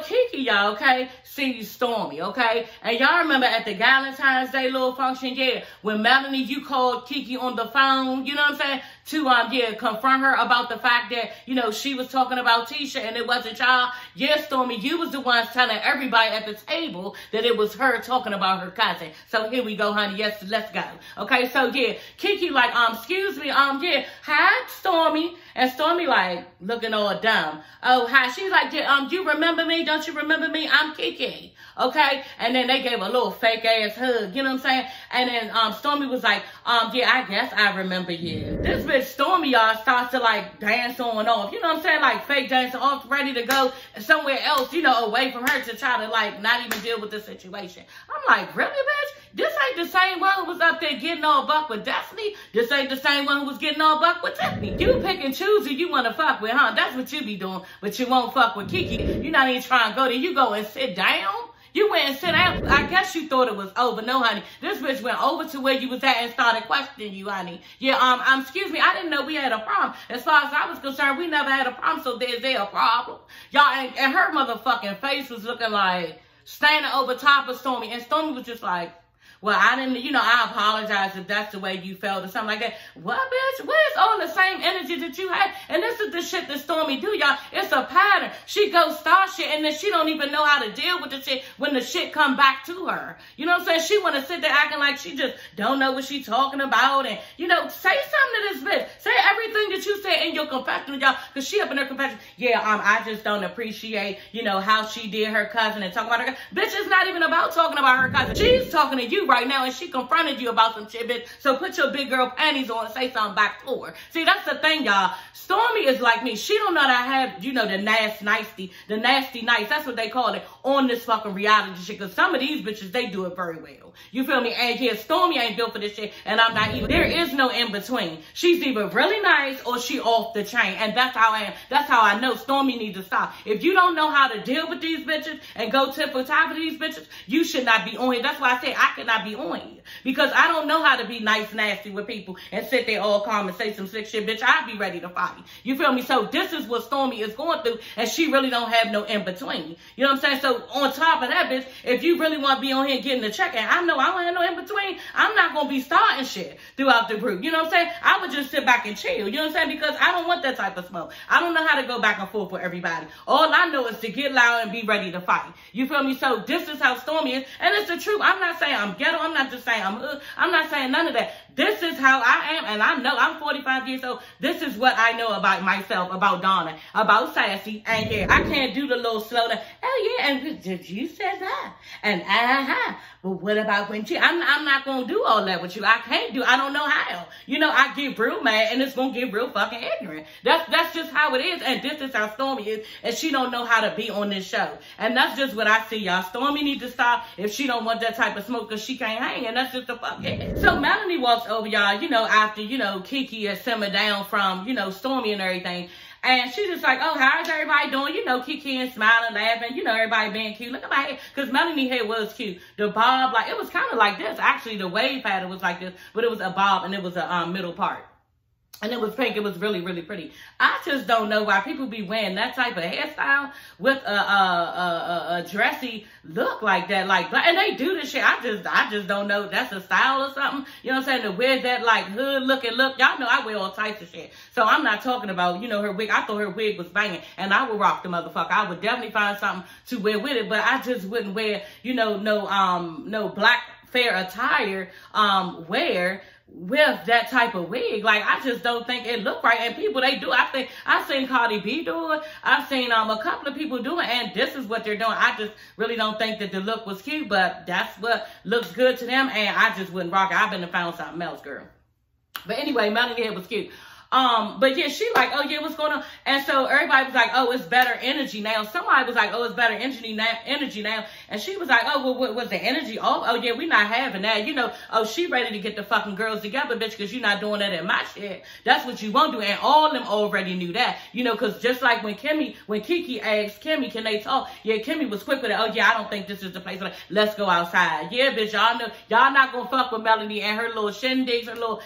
Kiki, y'all, okay, see Stormy, okay? And y'all remember at the Valentine's Day little function, yeah, when Melanie, you called Kiki on the phone, you know what I'm saying, to, confront her about the fact that, you know, she was talking about Tisha and it wasn't y'all. Yeah, Stormy, you was the ones telling everybody at the table that it was her talking about her cousin. So here we go, honey, yes, let's go. Okay, so yeah, Kiki like, excuse me, yeah, hi, Stormy. And Stormy like, looking all dumb. Oh, hi, she's like, yeah, you remember me? Don't you remember me? I'm Kiki. Okay, and then they gave a little fake ass hug, you know what I'm saying? And then Stormy was like, yeah, I guess I remember you. This bitch Stormy, y'all, starts to like dance on and off, you know what I'm saying? Like fake dancing off, ready to go somewhere else, you know, away from her to try to like not even deal with the situation. I'm like, really, bitch? This ain't the same one who was up there getting all buck with Destiny. This ain't the same one who was getting all buck with Tiffany. You pick and choose who you want to fuck with, huh? That's what you be doing, but you won't fuck with Kiki. You're not even trying to go there. You go and sit down. You went and sit down. I guess you thought it was over. No, honey. This bitch went over to where you was at and started questioning you, honey. Yeah, excuse me. I didn't know we had a problem. As far as I was concerned, we never had a problem. So is there a problem? Y'all, and her motherfucking face was looking like standing over top of Stormy. And Stormy was just like, well, I didn't, you know, I apologize if that's the way you felt or something like that. What, bitch? Where's all the same energy that you had? And this is the shit that Stormy do, y'all. It's a pattern. She goes start shit and then she don't even know how to deal with the shit when the shit come back to her. You know what I'm saying? She want to sit there acting like she just don't know what she talking about. And, you know, say something to this bitch. Say everything that you said in your confession, y'all. Because she up in her confession. Yeah, I just don't appreciate, you know, how she did her cousin and talk about her cousin. Bitch, it's not even about talking about her cousin. She's talking to you right now and she confronted you about some shit, bitch. So put your big girl panties on and say something back to her. See, that's the thing, y'all. Stormy is like me. She don't know that I have, you know, the nasty nights. That's what they call it on this fucking reality shit. Because some of these bitches, they do it very well. You feel me? And yeah, Stormy ain't built for this shit. And I'm not either. There is no in between. She's either really nice or she off the chain. And that's how I am. That's how I know Stormy needs to stop. If you don't know how to deal with these bitches and go tip for top of these bitches, you should not be on here. That's why I say I cannot be on here. Because I don't know how to be nice, nasty with people and sit there all calm and say some slick shit. Bitch, I'd be ready to fight. You feel me? So this is what Stormy is going through, and she really don't have no in between. You know what I'm saying? So on top of that, bitch, if you really want to be on here getting the check, and I know I don't have no in between, I'm not going to be starting shit throughout the group. You know what I'm saying? I would just sit back and chill. You know what I'm saying? Because I don't want that type of smoke. I don't know how to go back and forth with everybody. All I know is to get loud and be ready to fight. You feel me? So this is how Stormy is, and it's the truth. I'm not saying I'm ghetto. I'm not just saying I'm hood. I'm not saying none of that. This is how I am, and I know I'm 45 years old. This is what I know about myself, about Donna, about Sassy, and yeah, I can't do the little slow down. Oh yeah, and you said that, and but what about when she? I'm not gonna do all that with you. I can't do. I don't know how. You know, I get real mad, and it's gonna get real fucking ignorant. That's just how it is, and this is how Stormy is, and she don't know how to be on this show, and that's just what I see, y'all. Stormy needs to stop if she don't want that type of smoke, because she can't hang, and that's just the fuck it. So Melanie walks over, y'all, you know, after, you know, Kiki has simmered down from, you know, Stormy and everything. And she's just like, oh, how's everybody doing? You know, Kiki and smiling, laughing, you know, everybody being cute. Look at my hair. Because Melanie's hair was cute. The bob, like, it was kind of like this. Actually, the wave pattern was like this, but it was a bob and it was a middle part. And it was pink. It was really, really pretty. I just don't know why people be wearing that type of hairstyle with a dressy look like that. Like, and they do this shit. I just don't know if that's a style or something. You know what I'm saying? To wear that like hood looking look. Y'all know I wear all types of shit. So I'm not talking about, you know, her wig. I thought her wig was banging, and I would rock the motherfucker. I would definitely find something to wear with it, but I just wouldn't wear, you know, no black fair attire wear with that type of wig. Like, I just don't think it look right. And people, they do. I've seen Cardi B do it. I've seen a couple of people do it, and this is what they're doing. I just really don't think that the look was cute, but that's what looks good to them, and I just wouldn't rock it. I've been to found something else, girl. But anyway, Melanie hair was cute. But yeah, she like, oh yeah, what's going on? And so everybody was like, oh, it's better energy now. Somebody was like, oh, it's better energy now. And she was like, oh, well, what was the energy? Oh yeah, we not having that. You know, oh, she ready to get the fucking girls together, bitch, because you're not doing that in my shit. That's what you won't do. And all of them already knew that. You know, because just like when Kiki asked Kimmy, can they talk? Yeah, Kimmy was quick with it. Oh yeah, I don't think this is the place. Like, let's go outside. Yeah, bitch, y'all know, y'all not gonna fuck with Melanie and her little shindigs, her little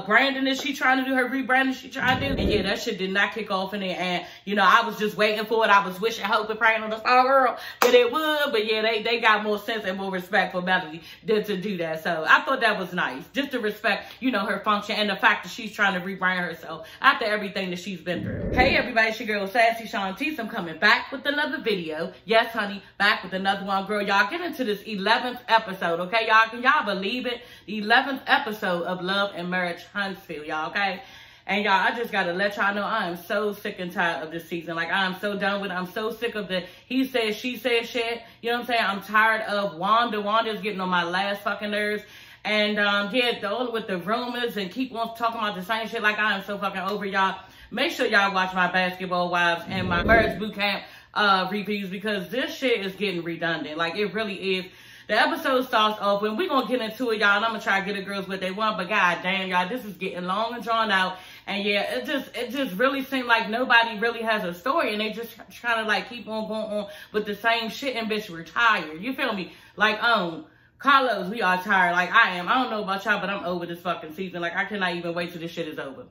branding that she trying to do, her rebranding she tried to do. And yeah, that shit did not kick off in there. And, you know, I was just waiting for it. I was wishing, hoping, praying on the star girl that it would. But yeah, they got more sense and more respect for Melody than to do that. So I thought that was nice. Just to respect, you know, her function and the fact that she's trying to rebrand herself after everything that she's been through. Hey everybody, it's your girl Sassy Shantice. I'm coming back with another video. Yes, honey, back with another one. Girl, y'all get into this 11th episode, okay, y'all? Can y'all believe it? The 11th episode of Love and Marriage Huntsville, y'all, okay? And y'all, I just gotta let y'all know I am so sick and tired of this season. Like, I am so done with it. I'm so sick of the he said, she said shit. You know what I'm saying? I'm tired of Wanda. Wanda's getting on my last fucking nerves. And, yeah, all with the rumors and keep on talking about the same shit. Like, I am so fucking over y'all. Make sure y'all watch my Basketball Wives and my Marriage Boot Camp reviews, because this shit is getting redundant. Like, it really is. The episode starts off, and we're going to get into it, y'all, and I'm going to try to get the girls what they want, but god damn, y'all, this is getting long and drawn out, and yeah, it just really seemed like nobody really has a story, and they just trying to, like, keep on going on with the same shit, and bitch, we're tired, you feel me? Like, Carlos, we are tired, like, I am. I don't know about y'all, but I'm over this fucking season. Like, I cannot even wait till this shit is over.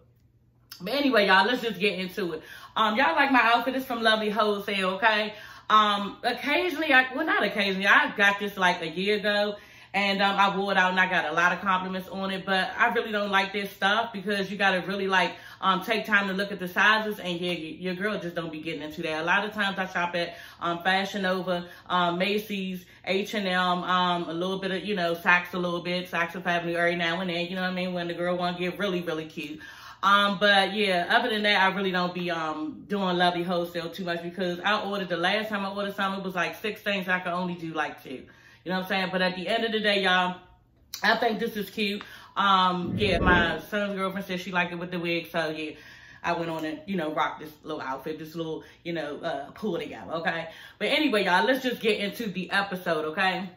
But anyway, y'all, let's just get into it. Y'all like my outfit? It's from Lovely Wholesale, okay? Occasionally, not occasionally, I got this like a year ago, and I wore it out and I got a lot of compliments on it, but I really don't like this stuff because you gotta really like take time to look at the sizes, and yeah, your girl just don't be getting into that. A lot of times I shop at Fashion Nova, Macy's, H&M, a little bit of, you know, Saks a little bit, Saks and Avenue every now and then, you know what I mean, when the girl wanna get really, really cute. But yeah, other than that, I really don't be doing Lovely Wholesale too much, because I ordered, the last time I ordered something, it was like 6 things. I could only do like 2. You know what I'm saying? But at the end of the day, y'all, I think this is cute. Yeah, my son's girlfriend said she liked it with the wig, so yeah, I went on and, you know, rocked this little outfit, this little, you know, pull together, okay? But anyway, y'all, let's just get into the episode, okay?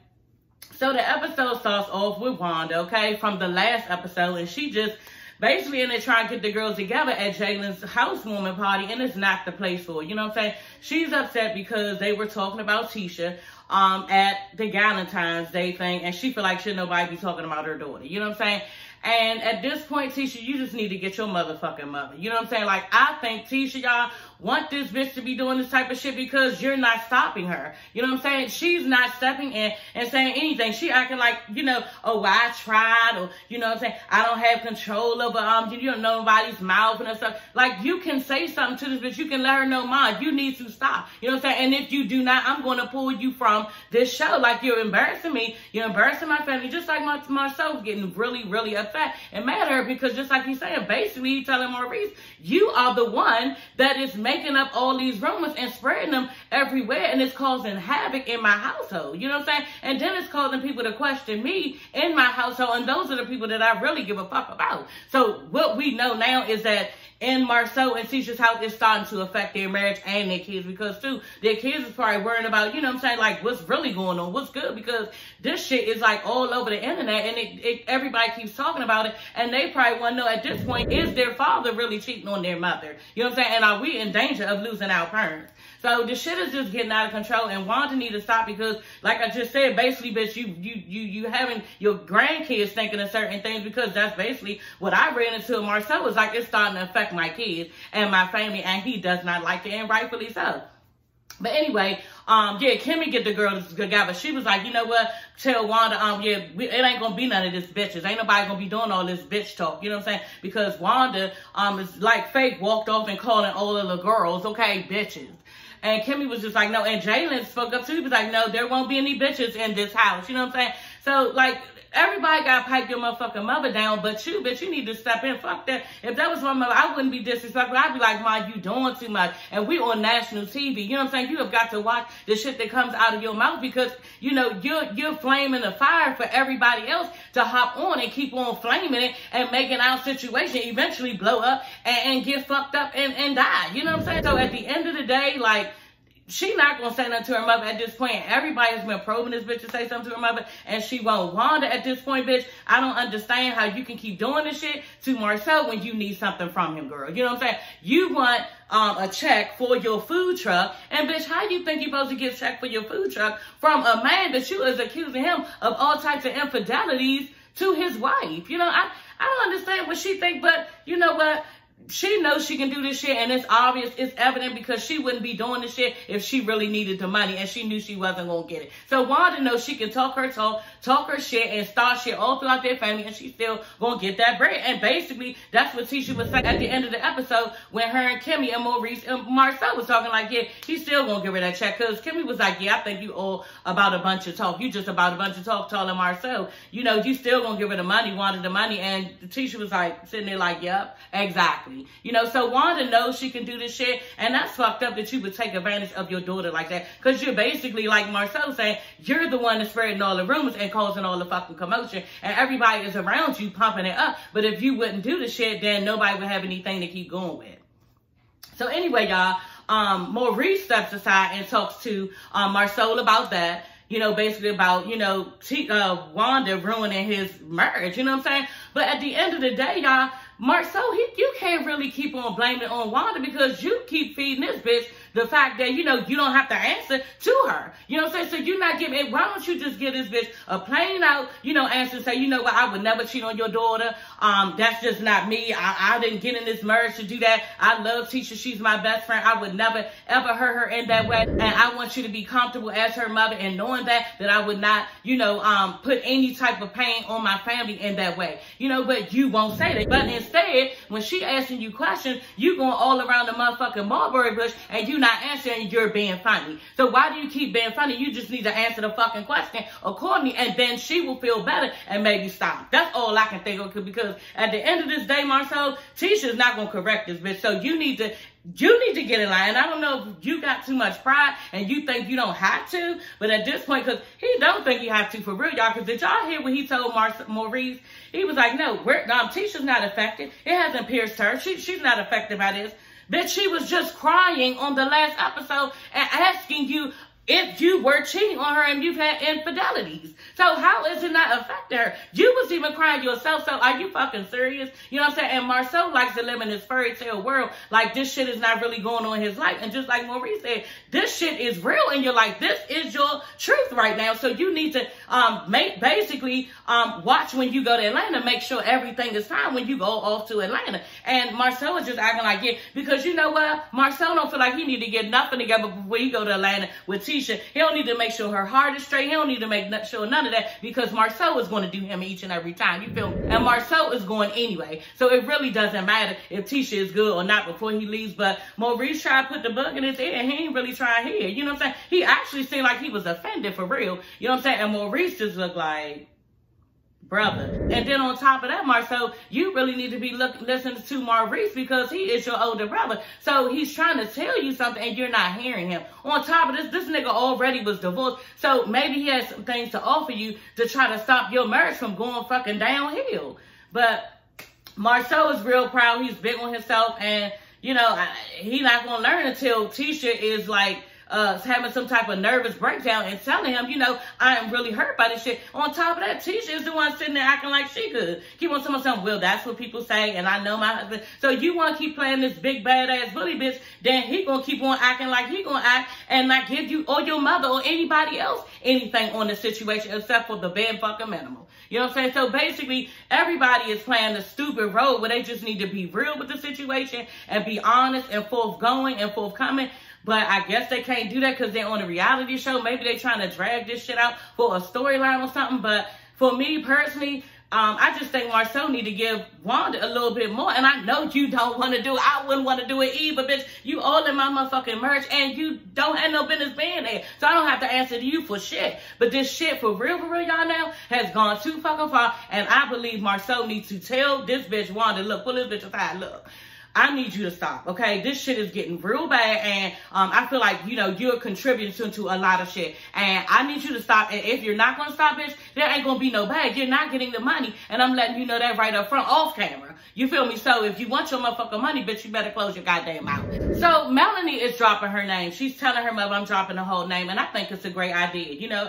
So the episode starts off with Wanda, okay, from the last episode, and she just basically in there trying to get the girls together at Jalen's housewarming party, and it's not the place for it. You know what I'm saying? She's upset because they were talking about Tisha at the Valentine's Day thing, and she feel like should nobody be talking about her daughter. You know what I'm saying? And at this point, Tisha, you just need to get your motherfucking mother. You know what I'm saying? Like, I think Tisha, y'all, want this bitch to be doing this type of shit because you're not stopping her. You know what I'm saying? She's not stepping in and saying anything. She acting like, you know, oh, I tried, or, you know what I'm saying, I don't have control over, you don't know nobody's mouth and stuff. Like, you can say something to this bitch. You can let her know, Mom, you need to stop. You know what I'm saying? And if you do not, I'm going to pull you from this show. Like, you're embarrassing me. You're embarrassing my family. Just like myself getting really, really upset and mad at her, because just like he's saying, basically, he's telling Maurice, you are the one that is making up all these rumors and spreading them everywhere, and it's causing havoc in my household. You know what I'm saying? And then it's causing people to question me in my household, and those are the people that I really give a fuck about. So what we know now is that in Marceau and Tisha's house, it's starting to affect their marriage and their kids, because too, their kids is probably worrying about, you know what I'm saying, like what's really going on, what's good, because this shit is like all over the internet, and everybody keeps talking about it, and they probably want to know at this point, is their father really cheating on their mother? You know what I'm saying? And are we in danger of losing our parents? So the shit is just getting out of control, and Wanda need to stop, because like I just said, basically, bitch, you having your grandkids thinking of certain things, because that's basically what I ran into. Marcel was like, it's starting to affect my kids and my family, and he does not like it, and rightfully so. But anyway, yeah, Kimmy get the girls together. She was like, you know what? Tell Wanda, yeah, it ain't gonna be none of this bitches. Ain't nobody gonna be doing all this bitch talk. You know what I'm saying? Because Wanda, is like fake walked off and calling all of the girls, okay, bitches. And Kimmy was just like, no. And Jalen spoke up too. He was like, no, there won't be any bitches in this house. You know what I'm saying? So, like, everybody got to pipe your motherfucking mother down, but you, bitch, you need to step in. Fuck that. If that was my mother, I wouldn't be disrespectful. I'd be like, Ma, you doing too much. And we on national TV. You know what I'm saying? You have got to watch the shit that comes out of your mouth, because, you know, you're flaming the fire for everybody else to hop on and keep on flaming it and making our situation eventually blow up and get fucked up and die. You know what I'm saying? So at the end of the day, like, she not going to say nothing to her mother at this point. Everybody has been probing this bitch to say something to her mother, and she won't. Wanda, at this point, bitch, I don't understand how you can keep doing this shit to Marcel when you need something from him, girl. You know what I'm saying? You want a check for your food truck, and bitch, how you think you're supposed to get a check for your food truck from a man that you is accusing him of all types of infidelities to his wife? You know, I don't understand what she think, but you know what? she knows she can do this shit, and it's obvious, it's evident, because she wouldn't be doing this shit if she really needed the money and she knew she wasn't gonna get it. So Wanda knows she can talk her shit and start shit all throughout their family, and she's still gonna get that bread. And basically, that's what Tisha was saying at the end of the episode when her and Kimmy and Maurice and Marcel was talking, like, yeah, he's still gonna give her that check, because Kimmy was like, yeah, I think you all about a bunch of talk. You just about a bunch of talk, telling Marcel, you know, you still gonna give her the money, wanted the money. And Tisha was like, sitting there like, yep, exactly. You know, so Wanda knows she can do this shit, and that's fucked up that you would take advantage of your daughter like that, because you're basically, like Marcel saying, you're the one that's spreading all the rumors and causing all the fucking commotion, and everybody is around you pumping it up. But if you wouldn't do the shit, then nobody would have anything to keep going with. So anyway, y'all, Maurice steps aside and talks to Marcel about that. You know, basically about, you know, Wanda ruining his marriage, you know what I'm saying? But at the end of the day, y'all, Marcel, you can't really keep on blaming on Wanda, because you keep feeding this bitch the fact that, you know, you don't have to answer to her. You know what I'm saying? So you're not giving, why don't you just give this bitch a plain out, you know, answer and say, you know what, I would never cheat on your daughter. That's just not me. I didn't get in this marriage to do that. I love Tisha. She's my best friend. I would never, ever hurt her in that way. And I want you to be comfortable as her mother, and knowing that I would not, you know, put any type of pain on my family in that way. You know, but you won't say that. But instead, when she asking you questions, you going all around the motherfucking mulberry bush, and you not answering, you're being funny. So why do you keep being funny? You just need to answer the fucking question accordingly, and then she will feel better and maybe stop. That's all I can think of, because at the end of this day, Marcel, Tisha's not going to correct this bitch. So you need to get in line. And I don't know if you got too much pride and you think you don't have to, but at this point, because he don't think you have to for real, y'all. Because did y'all hear what he told Maurice? He was like, no, Tisha's not affected. It hasn't pierced her. She's not affected by this. Bitch, she was just crying on the last episode and asking you if you were cheating on her and you've had infidelities. So how is it not affecting her? You was even crying yourself. So are you fucking serious? You know what I'm saying? And Marcel likes to live in this fairy tale world. Like, this shit is not really going on in his life. And just like Maurice said, this shit is real in your life. This is your truth right now. So you need to basically watch when you go to Atlanta. Make sure everything is fine when you go off to Atlanta. And Marcel is just acting like, yeah, because you know what? Marcel don't feel like he need to get nothing together before he go to Atlanta with Tisha. He don't need to make sure her heart is straight. He don't need to make sure none of that, because Marcel is going to do him each and every time. You feel me? And Marcel is going anyway. So it really doesn't matter if Tisha is good or not before he leaves. But Maurice tried to put the bug in his ear, and he ain't really trying to hear. You know what I'm saying? He actually seemed like he was offended for real. You know what I'm saying? And Maurice just looked like, brother. And then on top of that, Marcel, you really need to be listening to Maurice, because he is your older brother. So he's trying to tell you something and you're not hearing him. On top of this nigga already was divorced. So maybe he has some things to offer you to try to stop your marriage from going fucking downhill. But Marcel is real proud. He's big on himself, and you know, he not gonna learn until Tisha is like having some type of nervous breakdown and telling him, you know, I am really hurt by this shit. On top of that, Tisha is the one sitting there acting like she good. Keep on telling something, well, that's what people say, and I know my husband. So you want to keep playing this big badass bully bitch, then he gonna keep on acting like he gonna act and not give you or your mother or anybody else anything on the situation except for the bare fucking minimum. You know what I'm saying? So basically, everybody is playing the stupid role where they just need to be real with the situation and be honest and forthgoing and forthcoming. But I guess they can't do that because they're on a reality show. Maybe they're trying to drag this shit out for a storyline or something. But for me personally, I just think Marcel need to give Wanda a little bit more. And I know you don't want to do it. I wouldn't want to do it either, bitch. You all in my motherfucking merch and you don't have no business being there. So I don't have to answer to you for shit. But this shit for real, y'all now has gone too fucking far. And I believe Marcel needs to tell this bitch, Wanda, look, pull this bitch aside, look. I need you to stop, okay? This shit is getting real bad, and I feel like, you know, you're contributing to a lot of shit, and I need you to stop, and if you're not going to stop, bitch, there ain't going to be no bag. You're not getting the money, and I'm letting you know that right up front, off camera. You feel me? So if you want your motherfucking money, bitch, you better close your goddamn mouth. So Melanie is dropping her name. She's telling her mother, I'm dropping the whole name, and I think it's a great idea. You know,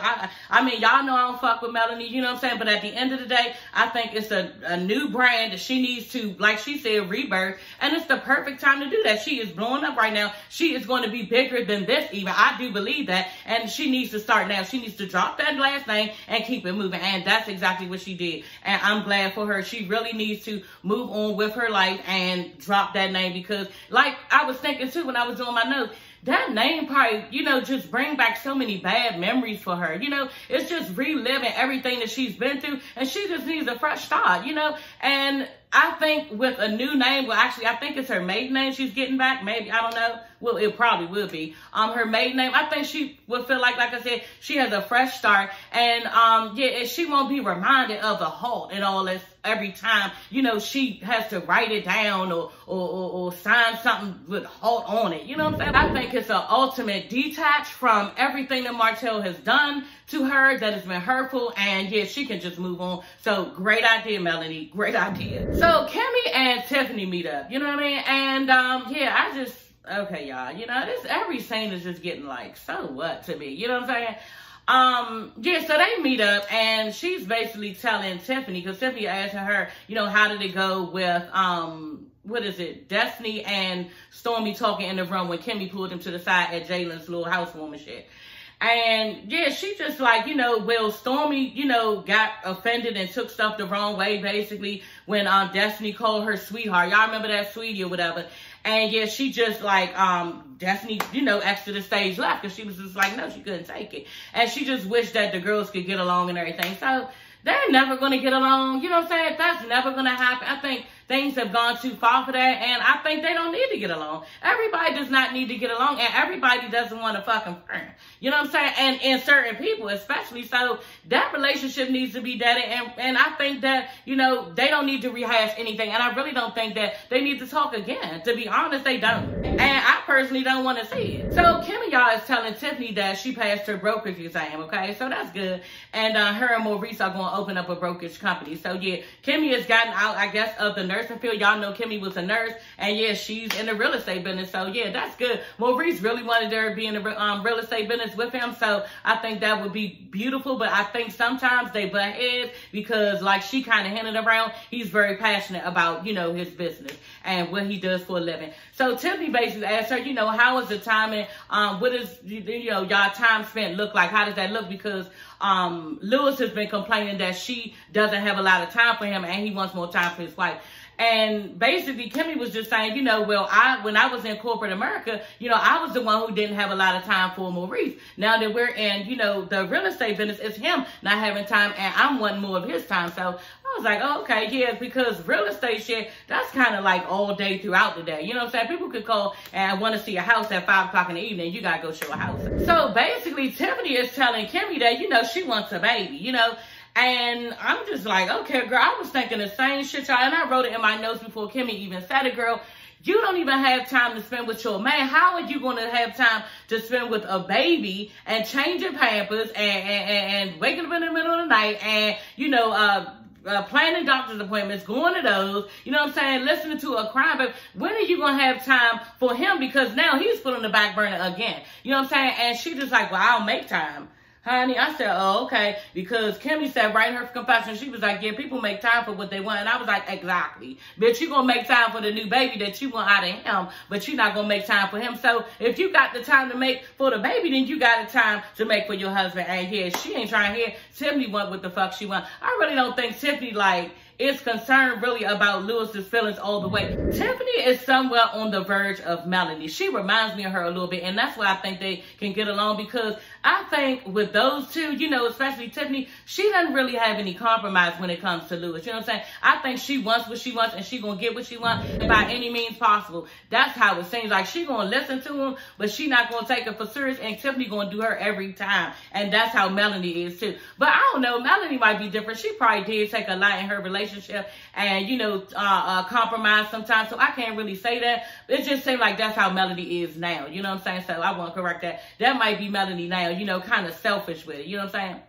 I mean, y'all know I don't fuck with Melanie, you know what I'm saying? But at the end of the day, I think it's a new brand that she needs to, like she said, rebirth, and it's the perfect time to do that. She is blowing up right now. She is going to be bigger than this even. I do believe that, and she needs to start now. She needs to drop that last name and keep it moving, and that's exactly what she did, and I'm glad for her. She really needs to move move on with her life and drop that name, because like I was thinking too when I was doing my notes, that name probably, you know, just bring back so many bad memories for her. You know, it's just reliving everything that she's been through, and she just needs a fresh start, you know. And I think with a new name, well, actually, I think it's her maiden name she's getting back. Maybe, I don't know. Well, it probably will be her maiden name. I think she would feel like I said, she has a fresh start. And yeah, she won't be reminded of the halt and all this every time, you know, she has to write it down or sign something with halt on it. You know what I'm saying? I think it's an ultimate detach from everything that Martell has done to her that has been hurtful, and yeah, she can just move on. So great idea, Melanie. Great idea. So Kimmy and Tiffany meet up, you know what I mean? And yeah, okay, y'all, you know, every scene is just getting like, so what to me, you know what I'm saying? Yeah, so they meet up, and she's basically telling Tiffany, because Tiffany asking her, you know, how did it go with, what is it, Destiny and Stormy talking in the room when Kimmy pulled them to the side at Jalen's little housewarming shit. And yeah, she just like, you know, well, Stormy, you know, got offended and took stuff the wrong way, basically, when Destiny called her sweetheart. Y'all remember that, sweetie or whatever? And yeah, she just like, Destiny, you know, exited the stage left, because she was just like, no, she couldn't take it. And she just wished that the girls could get along and everything. So they're never going to get along. You know what I'm saying? That's never going to happen. I think things have gone too far for that, and I think they don't need to get along. Everybody does not need to get along, and everybody doesn't want a fucking friend. You know what I'm saying? And in certain people especially. So that relationship needs to be dead, and I think that, you know, they don't need to rehash anything, and I really don't think that they need to talk again. To be honest, they don't. And I personally don't want to see it. So Kimmy, y'all, is telling Tiffany that she passed her brokerage exam, okay? So that's good. And her and Maurice are going to open up a brokerage company. So yeah, Kimmy has gotten out, I guess, of the nursing field. Y'all know Kimmy was a nurse, and yeah, she's in the real estate business. So yeah, that's good. Maurice really wanted her to be in the real estate business with him, so I think that would be beautiful. But I think sometimes they butt heads, because like she kind of hinted around, he's very passionate about, you know, his business and what he does for a living. So Tiffany basically asked her, you know, how is the timing? What is, you know, y'all time spent look like? How does that look? Because Lewis has been complaining that she doesn't have a lot of time for him, and he wants more time for his wife. And basically, Kimmy was just saying, you know, well, when I was in corporate America, you know, I was the one who didn't have a lot of time for Maurice. Now that we're in, you know, the real estate business, it's him not having time, and I'm wanting more of his time. So I was like, oh, okay, yeah, because real estate shit, that's kind of like all day throughout the day. You know what I'm saying? People could call and want to see a house at 5 o'clock in the evening. You got to go show a house. So basically, Tiffany is telling Kimmy that, you know, she wants a baby, you know. And I'm just like, okay, girl, I was thinking the same shit, y'all. And I wrote it in my notes before Kimmy even said it, girl. You don't even have time to spend with your man. How are you going to have time to spend with a baby and changing Pampers and waking up in the middle of the night and, you know, planning doctor's appointments, going to those, you know what I'm saying, listening to a crime? But when are you going to have time for him? Because now he's put on the back burner again. You know what I'm saying? And she just like, well, I'll make time. Honey, I said, oh, okay, because Kimmy said right in her confession, she was like, yeah, people make time for what they want. And I was like, exactly. Bitch, you going to make time for the new baby that you want out of him, but you're not going to make time for him. So if you got the time to make for the baby, then you got the time to make for your husband. And yeah, she ain't trying to hear Tiffany want what the fuck she want. I really don't think Tiffany, like, is concerned really about Lewis's feelings all the way. Tiffany is somewhere on the verge of Melanie. She reminds me of her a little bit, and that's why I think they can get along, because I think with those two, you know, especially Tiffany, she doesn't really have any compromise when it comes to Lewis. You know what I'm saying? I think she wants what she wants, and she gonna get what she wants by any means possible. That's how it seems. Like, she gonna listen to him, but she not gonna take it for serious, and Tiffany gonna do her every time. And that's how Melanie is too. But I don't know, Melanie might be different. She probably did take a lot in her relationship and, you know, compromise sometimes. So I can't really say that. It just seems like that's how Melanie is now. You know what I'm saying? So I want to correct that. That might be Melanie now, you know, kind of selfish with it. You know what I'm saying?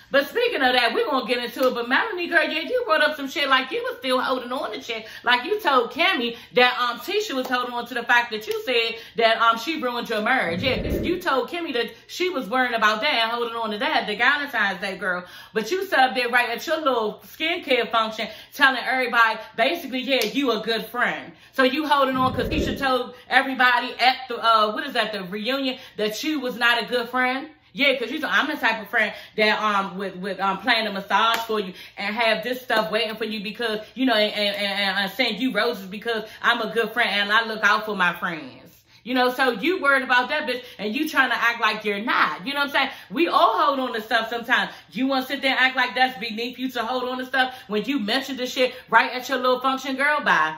But speaking of that, we're going to get into it. But Melanie, girl, yeah, you brought up some shit like you was still holding on to shit. Like you told Kimmy that Tisha was holding on to the fact that you said that she ruined your marriage. Yeah, you told Kimmy that she was worrying about that and holding on to that, the Valentine's Day, girl. But you sat up there right at your little skincare function telling everybody, basically, yeah, you a good friend. So you holding on because Tisha told everybody at the, the reunion that you was not a good friend. Yeah, because you know, I'm the type of friend that would plan a massage for you and have this stuff waiting for you because, you know, and send you roses because I'm a good friend and I look out for my friends. You know, so you worried about that bitch and you trying to act like you're not. You know what I'm saying? We all hold on to stuff sometimes. You want to sit there and act like that's beneath you to hold on to stuff when you mention the shit right at your little function, girl? Bye.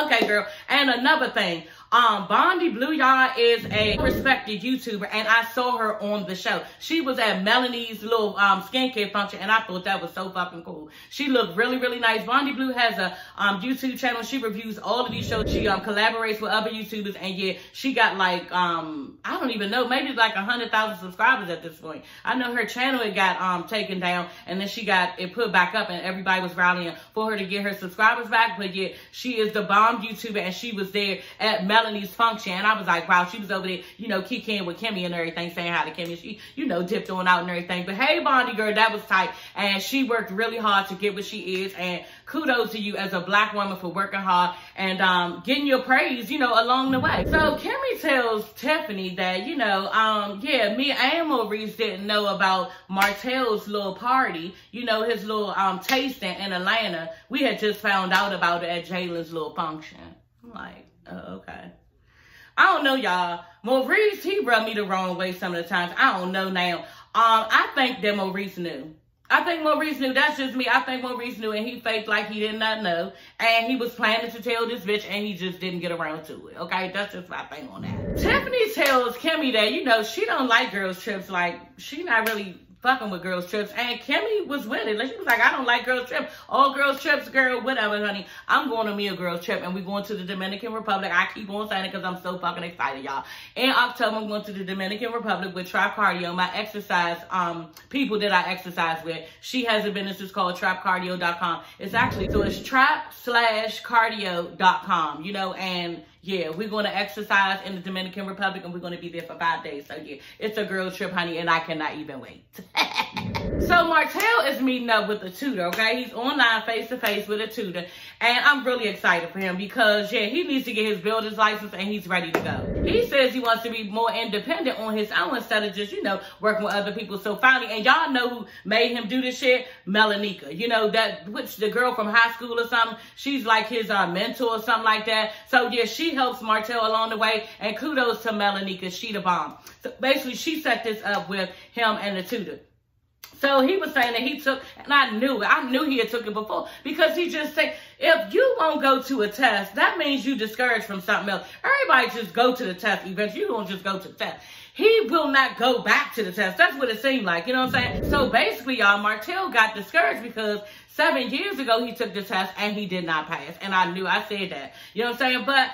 Okay, girl. And another thing, Bondi Blue, y'all, is a respected YouTuber, and I saw her on the show. She was at Melanie's little skincare function, and I thought that was so fucking cool. She looked really, really nice. Bondi Blue has a YouTube channel. She reviews all of these shows. She collaborates with other YouTubers, and yeah, she got like I don't even know, maybe like 100,000 subscribers at this point. I know her channel it got taken down, and then she got it put back up, and everybody was rallying for her to get her subscribers back. But yeah, she is the bomb YouTuber, and she was there at Melanie's function, and I was like, wow, she was over there, you know, kicking with Kimmy and everything, saying hi to Kimmy. She, you know, dipped on out and everything. But hey, Bondi girl, that was tight, and she worked really hard to get what she is, and kudos to you as a black woman for working hard and getting your praise, you know, along the way. So Kimmy tells Tiffany that, you know, yeah, me and Maurice didn't know about Martell's little party, you know, his little tasting in Atlanta. We had just found out about it at Jalen's little function. I'm like, oh, okay. I don't know, y'all. Maurice, he rubbed me the wrong way some of the times. I don't know now. I think that Maurice knew. I think Maurice knew. That's just me. I think Maurice knew, and he faked like he did not know. And he was planning to tell this bitch, and he just didn't get around to it. Okay? That's just my thing on that. Tiffany tells Kimmy that, you know, she don't like girls' trips. Like, she not really fucking with girls' trips. And Kimmy was with it. Like, she was like, I don't like girls' trips. All girls' trips, girl, whatever, honey. I'm going on me a girls' trip, and we're going to the Dominican Republic. I keep on saying it because I'm so fucking excited, y'all. In October, I'm going to the Dominican Republic with Trap Cardio, my exercise, people that I exercise with. She has a business. It's called trapcardio.com. It's actually, so it's trap/cardio.com, you know, and yeah, we're going to exercise in the Dominican Republic, and we're going to be there for 5 days. So, yeah, it's a girl trip, honey, and I cannot even wait. So, Martell is meeting up with a tutor, okay? He's online face-to-face with a tutor, and I'm really excited for him because, yeah, he needs to get his builder's license, and he's ready to go. He says he wants to be more independent on his own instead of just, you know, working with other people. So, finally, and y'all know who made him do this shit? Melanika. You know, the girl from high school or something. She's like his mentor or something like that. So, yeah, she helps Martell along the way, and kudos to Melanika. She the bomb. So basically, she set this up with him and the tutor. So he was saying that he took, and I knew he had took it before, because he just said, if you won't go to a test, that means you discouraged from something else. Everybody just go to the test eventually. You don't just go to the test. He will not go back to the test. That's what it seemed like, you know what I'm saying? So basically, y'all, Martell got discouraged because 7 years ago he took the test and he did not pass. And I said that, you know what I'm saying? But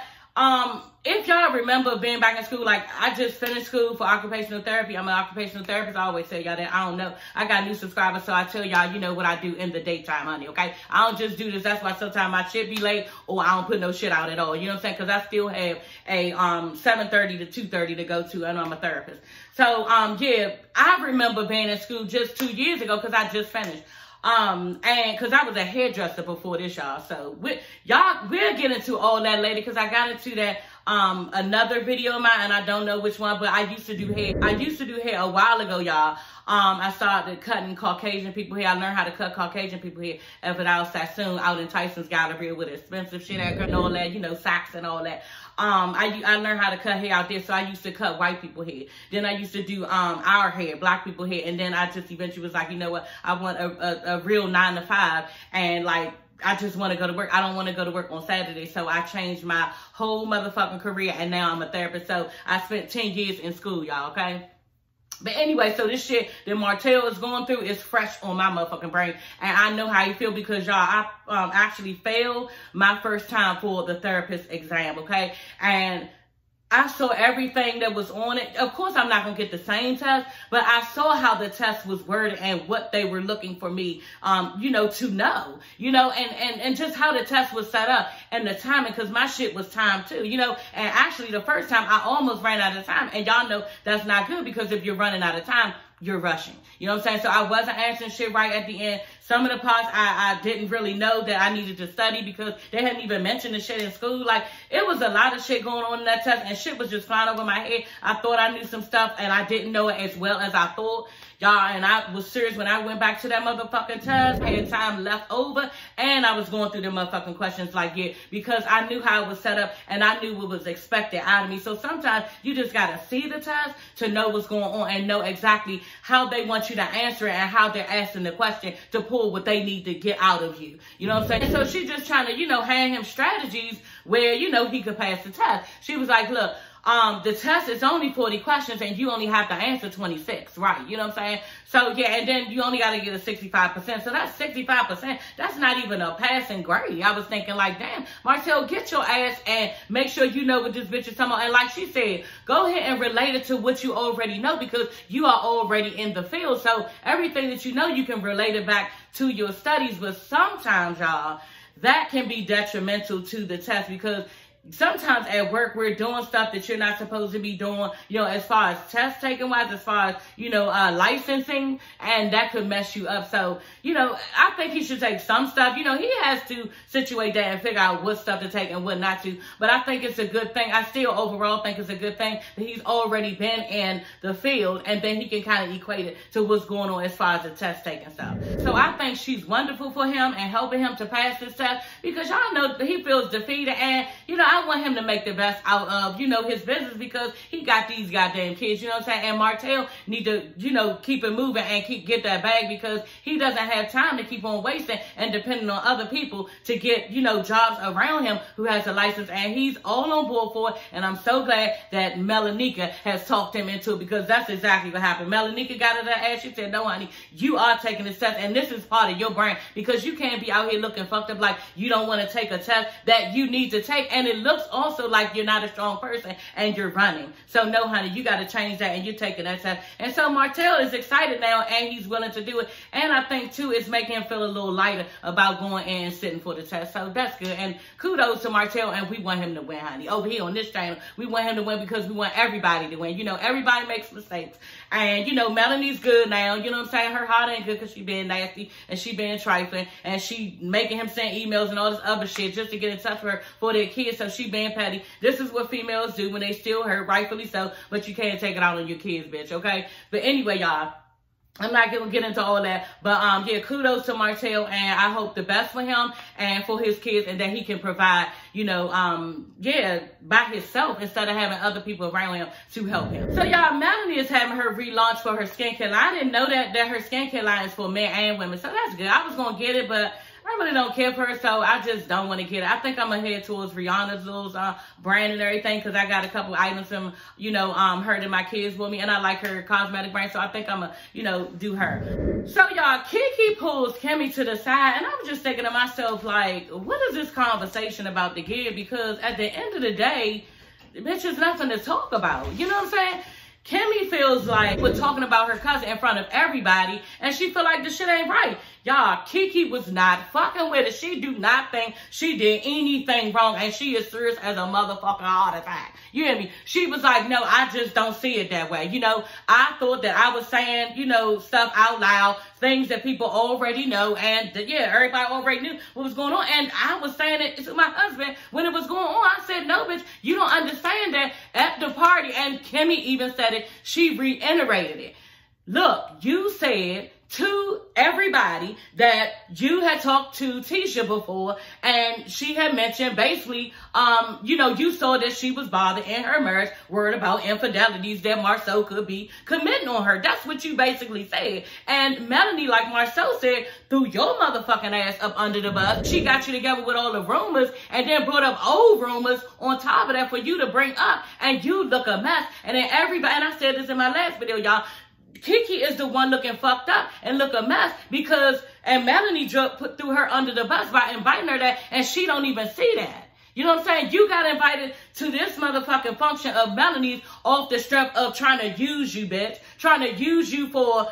if y'all remember being back in school, like I just finished school for occupational therapy. I'm an occupational therapist. I always tell y'all that. I don't know. I got new subscribers, so I tell y'all, you know what I do in the daytime, honey, okay? I don't just do this. That's why sometimes my shit be late or I don't put no shit out at all. You know what I'm saying? Because I still have a 7:30 to 2:30 to go to, and I'm a therapist. So, yeah, I remember being in school just 2 years ago because I just finished. And cause I was a hairdresser before this, y'all. So we'll get into all that later, cause I got into that, another video of mine, and I don't know which one, but I used to do hair. I used to do hair a while ago, y'all. I started cutting Caucasian people hair. I learned how to cut Caucasian people hair at Vidal Sassoon out in Tyson's Gallery with expensive shit and all that, you know, socks and all that. I learned how to cut hair out there, so I used to cut white people hair. Then I used to do our hair, black people hair, and then I just eventually was like, you know what, I want a real 9 to 5, and like I just want to go to work. I don't want to go to work on Saturday, so I changed my whole motherfucking career, and now I'm a therapist. So I spent 10 years in school, y'all, okay? But anyway, so this shit that Martell is going through is fresh on my motherfucking brain. And I know how you feel because, y'all, I actually failed my first time for the therapist exam, okay? And I saw everything that was on it. Of course, I'm not going to get the same test, but I saw how the test was worded and what they were looking for me, you know, to know, you know, and just how the test was set up and the timing, because my shit was timed too, you know, and actually the first time I almost ran out of time, and y'all know that's not good, because if you're running out of time, you're rushing. You know what I'm saying? So I wasn't answering shit right at the end. Some of the parts I didn't really know that I needed to study because they hadn't even mentioned the shit in school. Like, it was a lot of shit going on in that test, and shit was just flying over my head. I thought I knew some stuff, and I didn't know it as well as I thought. Y'all, and I was serious when I went back to that motherfucking test. I had time left over, and I was going through the motherfucking questions like, yeah, because I knew how it was set up, and I knew what was expected out of me. So sometimes you just got to see the test to know what's going on and know exactly how they want you to answer it and how they're asking the question to pull what they need to get out of you. You know what I'm saying? And so she's just trying to, you know, hand him strategies where, you know, he could pass the test. She was like, look, the test is only 40 questions and you only have to answer 26, right? You know what I'm saying? So, yeah, and then you only got to get a 65%. So that's 65%. That's not even a passing grade. I was thinking like, damn, Martell, get your ass and make sure you know what this bitch is talking about. And like she said, go ahead and relate it to what you already know because you are already in the field. So everything that you know, you can relate it back to your studies. But sometimes, y'all, that can be detrimental to the test because sometimes at work, we're doing stuff that you're not supposed to be doing, you know, as far as test taking wise, as far as, you know, licensing, and that could mess you up. So, you know, I think he should take some stuff. You know, he has to situate that and figure out what stuff to take and what not to. But I think it's a good thing. I still overall think it's a good thing that he's already been in the field, and then he can kind of equate it to what's going on as far as the test taking stuff. So I think she's wonderful for him and helping him to pass this test because y'all know he feels defeated, and, you know, I want him to make the best out of, you know, his business because he got these goddamn kids, you know what I'm saying? And Martell need to, you know, keep it moving and get that bag because he doesn't have time to keep on wasting and depending on other people to get, you know, jobs around him who has a license, and he's all on board for it. And I'm so glad that Melanika has talked him into it because that's exactly what happened. Melanika got her ass. She said, no, honey, you are taking this test, and this is part of your brain because you can't be out here looking fucked up like you don't want to take a test that you need to take, and it looks also like you're not a strong person and you're running. So no, honey, you got to change that, and you're taking that test. And so Martell is excited now, and he's willing to do it. And I think too, it's making him feel a little lighter about going in and sitting for the test. So that's good. And kudos to Martell, and we want him to win, honey. Over here on this channel, we want him to win because we want everybody to win. You know, everybody makes mistakes. And, you know, Melanie's good now. You know what I'm saying? Her heart ain't good because she being nasty and she being trifling. And she making him send emails and all this other shit just to get in touch with her for their kids. So she being petty. This is what females do when they still hurt, rightfully so. But you can't take it out on your kids, bitch, okay? But anyway, y'all, I'm not going to get into all that, but yeah, kudos to Martell, and I hope the best for him and for his kids, and that he can provide, you know, yeah, by himself instead of having other people around him to help him. So y'all, Melanie is having her relaunch for her skincare line. I didn't know that her skincare line is for men and women, so that's good. I was going to get it, but I really don't care for her, so I just don't want to get it. I think I'm going to head towards Rihanna's little brand and everything because I got a couple items from, you know, her and my kids with me, and I like her cosmetic brand, so I think I'm going to, you know, do her. So, y'all, Kiki pulls Kimmy to the side, and I was just thinking to myself, like, what is this conversation about to give? Because at the end of the day, bitch, is nothing to talk about. You know what I'm saying? Kimmy feels like we're talking about her cousin in front of everybody, and she feel like the shit ain't right. Y'all, Kiki was not fucking with it. She do not think she did anything wrong, and she is serious as a motherfucker heart attack. You hear me? She was like, no, I just don't see it that way. You know, I thought that I was saying, you know, stuff out loud, things that people already know, and yeah, everybody already knew what was going on, and I was saying it to my husband when it was going on. I said, no, bitch, you don't understand that at the party, and Kimmy even said it. She reiterated it. Look, you said to everybody that you had talked to Tisha before, and she had mentioned basically, you know, you saw that she was bothered in her marriage, worried about infidelities that Marceau could be committing on her. That's what you basically said. And Melanie, like Marceau said, threw your motherfucking ass up under the bus. She got you together with all the rumors and then brought up old rumors on top of that for you to bring up, and you look a mess. And then everybody, and I said this in my last video, y'all, Kiki is the one looking fucked up and look a mess because, and Melanie put threw her under the bus by inviting her that, and she don't even see that. You know what I'm saying? You got invited to this motherfucking function of Melanie's off the strength of trying to use you, bitch. Trying to use you for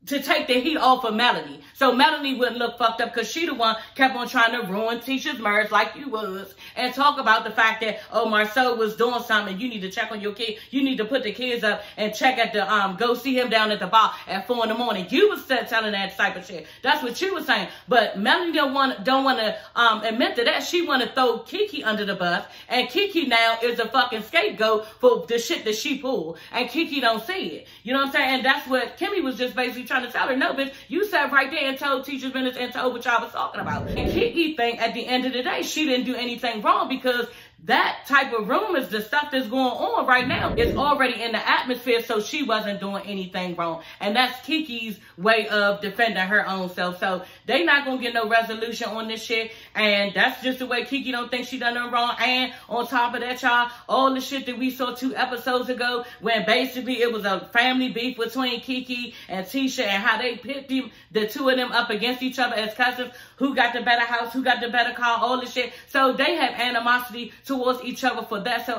to take the heat off of Melanie. So Melanie wouldn't look fucked up because she the one kept on trying to ruin Tisha's marriage like you was. And talk about the fact that, oh, Marceau was doing something. You need to check on your kid. You need to put the kids up and check at the, go see him down at the bar at 4 in the morning. You was telling that type of shit. That's what you was saying. But Melanie don't want to admit to that. She want to throw Kiki under the bus. And Kiki now is a fucking scapegoat for the shit that she pulled. And Kiki don't see it. You know what I'm saying? And that's what Kimmy was just basically trying to tell her. No, bitch, you sat right there and told Tisha's business and told what y'all was talking about. And Kiki think at the end of the day, she didn't do anything wrong because that type of rumors, the stuff that's going on right now, is already in the atmosphere, so she wasn't doing anything wrong. And that's Kiki's way of defending her own self. So they not going to get no resolution on this shit. And that's just the way Kiki don't think she done nothing wrong. And on top of that, y'all, all the shit that we saw 2 episodes ago, when basically it was a family beef between Kiki and Tisha and how they pit the two of them up against each other as cousins. Who got the better house, who got the better car, all this shit. So they have animosity towards each other for that. So,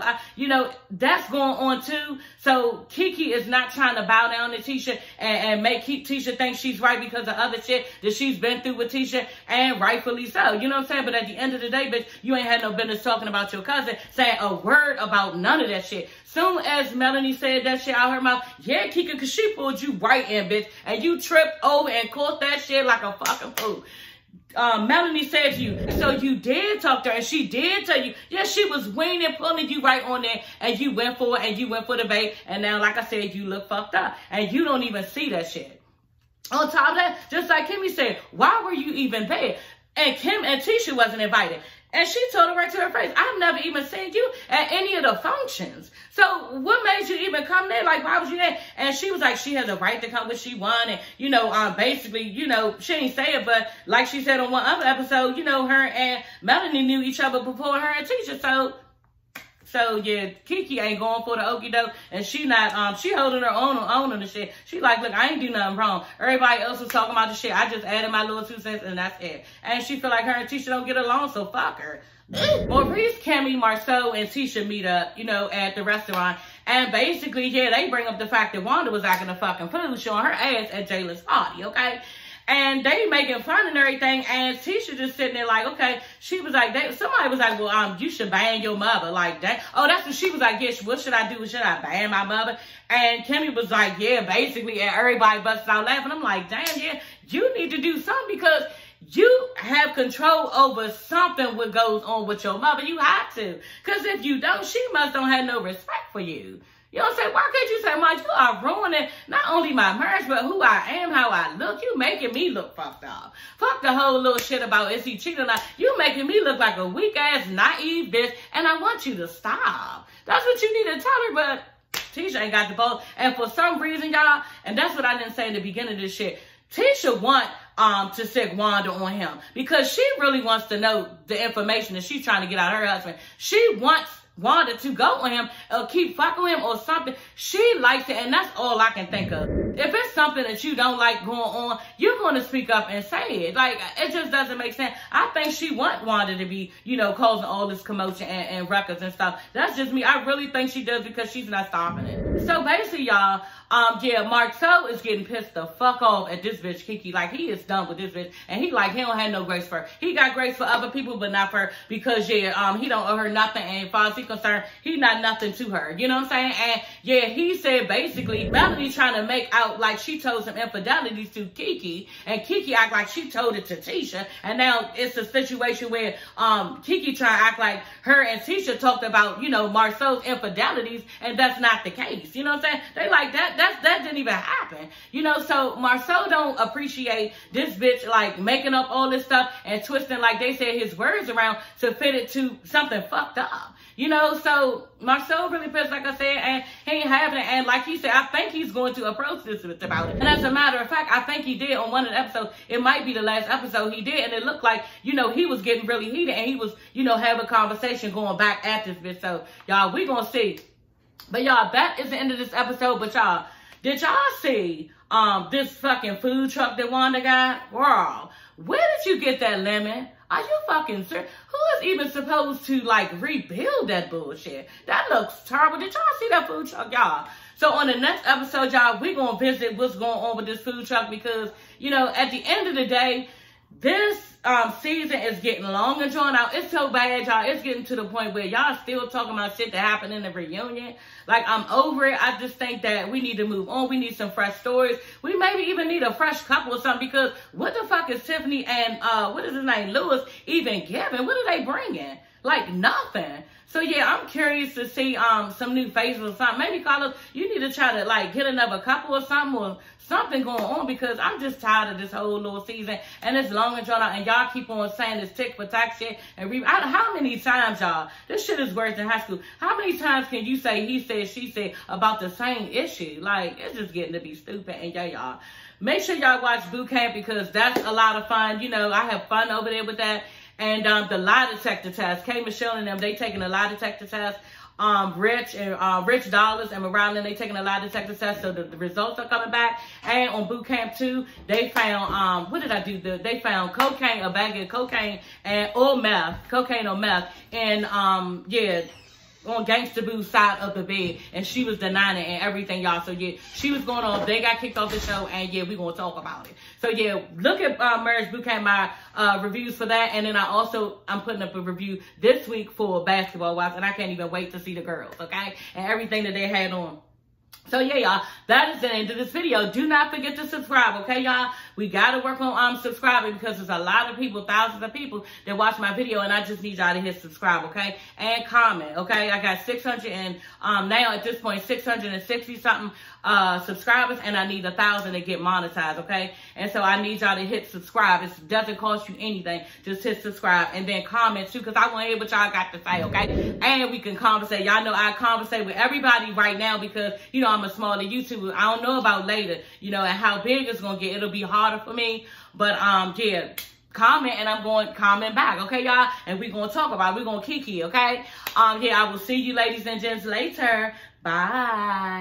that's going on too. So Kiki is not trying to bow down to Tisha and make Tisha think she's right because of other shit that she's been through with Tisha, and rightfully so. You know what I'm saying? But at the end of the day, bitch, you ain't had no business talking about your cousin, saying a word about none of that shit. Soon as Melanie said that shit out her mouth, yeah, Kiki, because she pulled you right in, bitch, and you tripped over and caught that shit like a fucking fool. Melanie said to you, so you did talk to her, and she did tell you, yes, she was weaning, pulling you right on there, and you went for it, and you went for the bait, and now, like I said, you look fucked up, and you don't even see that shit. On top of that, just like Kimmy said, why were you even there? And Kim and Tisha wasn't invited. And she told her right to her face, I've never even seen you at any of the functions. So what made you even come there? Like, why was you there? And she was like, she has a right to come when she won. And, basically, she didn't say it, but like she said on one other episode, her and Melanie knew each other before her and Tisha. So yeah, Kiki ain't going for the okie doke, and she not, she holding her own on the shit. She like, look, I ain't do nothing wrong. Everybody else was talking about the shit. I just added my little 2 cents, and that's it. And she feel like her and Tisha don't get along, so fuck her. Maurice, Cammy, Marceau, and Tisha meet up, at the restaurant. And basically, yeah, they bring up the fact that Wanda was acting a fucking fool, showing her ass at Jayla's party, okay? And they making fun and everything, and Tisha just sitting there like, okay. She was like, somebody was like, well, you should ban your mother, like that. Oh, that's what she was like, yeah, what should I do? Should I ban my mother? And Kimmy was like, yeah, basically, and everybody busted out laughing. I'm like, damn, yeah, you need to do something because you have control over something what goes on with your mother. You have to, because if you don't, she must don't have no respect for you. You know what I'm saying? Why can't you say, Mike, you are ruining not only my marriage, but who I am, how I look. You making me look fucked up. Fuck the whole little shit about is he cheating or not. You making me look like a weak-ass, naive bitch, and I want you to stop. That's what you need to tell her, but Tisha ain't got the ball. And for some reason, y'all, and that's what I didn't say in the beginning of this shit, Tisha want to sick Wanda on him because she really wants to know the information that she's trying to get out of her husband. She wants Wanda to go on him or keep fucking with him or something. She likes it, and that's all I can think of. If it's something that you don't like going on, you're going to speak up and say it. Like, it just doesn't make sense. I think she wants Wanda to be, causing all this commotion and ruckus and stuff. That's just me. I really think she does because she's not stopping it. So basically, y'all, Marceau is getting pissed the fuck off at this bitch, Kiki. Like, he is done with this bitch. And he don't have no grace for her. He got grace for other people, but not for her because, he don't owe her nothing. And as far as he's concerned, he not nothing to her. You know what I'm saying? And, yeah, he said basically, Melanie trying to make out like she told some infidelities to Kiki. And Kiki act like she told it to Tisha. And now it's a situation where Kiki trying to act like her and Tisha talked about, Marceau's infidelities. And that's not the case. You know what I'm saying? They like that. That didn't even happen. So Marceau don't appreciate this bitch like making up all this stuff and twisting, like they said, his words around to fit it to something fucked up. So Marceau really pissed, like I said, and he ain't having it. And like he said, I think he's going to approach this about it. And as a matter of fact, I think he did on one of the episodes. It might be the last episode he did. And it looked like, he was getting really heated. And he was, having a conversation going back at this bitch. So, y'all, we gonna see. But, y'all, that is the end of this episode. But, y'all, did y'all see this fucking food truck that Wanda got? Girl, where did you get that lemon? Are you fucking serious? Who is even supposed to, like, rebuild that bullshit? That looks terrible. Did y'all see that food truck, y'all? So on the next episode, y'all, we're going to visit what's going on with this food truck because, you know, at the end of the day, this season is getting long and drawn out. It's so bad, y'all. It's getting to the point where y'all still talking about shit that happened in the reunion. Like, I'm over it. I just think that we need to move on. We need some fresh stories. We maybe even need a fresh couple or something because what the fuck is Tiffany and, what is his name, Lewis, even giving? What are they bringing? Like, nothing. So, yeah, I'm curious to see some new faces or something. Maybe, Carlos, you need to try to, like, get another couple or something going on because I'm just tired of this whole little season. And it's long and drawn out. And y'all keep on saying this tick for tack shit. And how many times, y'all? This shit is worse than high school. How many times can you say he said, she said about the same issue? Like, it's just getting to be stupid. And yeah, y'all. Make sure y'all watch Boot Camp because that's a lot of fun. You know, I have fun over there with that. And the lie detector test, K. Michelle and them, they taking a lie detector test. Rich Dollars and Morale, they taking a lie detector test, so the results are coming back. And on Boot Camp 2, they found, what did I do? They found cocaine, a bag of cocaine or meth, and yeah, on Gangsta Boo's side of the bed, and she was denying it and everything, y'all. So yeah, she was going on. They got kicked off the show, and yeah, we're gonna talk about it. So yeah, look at Marriage Boot Camp, my reviews for that, and then I'm putting up a review this week for Basketball Wives, and I can't even wait to see the girls, okay, and everything that they had on. So yeah, y'all, that is the end of this video. Do not forget to subscribe, okay, y'all? We got to work on subscribing because there's a lot of people, thousands of people that watch my video, and I just need y'all to hit subscribe, okay? And comment, okay? I got 600 and now at this point 660 something subscribers, and I need 1,000 to get monetized, okay? And so I need y'all to hit subscribe. It doesn't cost you anything. Just hit subscribe and then comment too, because I want to hear what y'all got to say, okay? And we can conversate. Y'all know I conversate with everybody right now because, you know, I'm a smaller YouTuber. I don't know about later, you know, and how big it's going to get. It'll be harder for me. But, yeah, comment and I'm going to comment back, okay, y'all? And we're going to talk about it. We're going to kiki, okay? Yeah, I will see you ladies and gents later. Bye.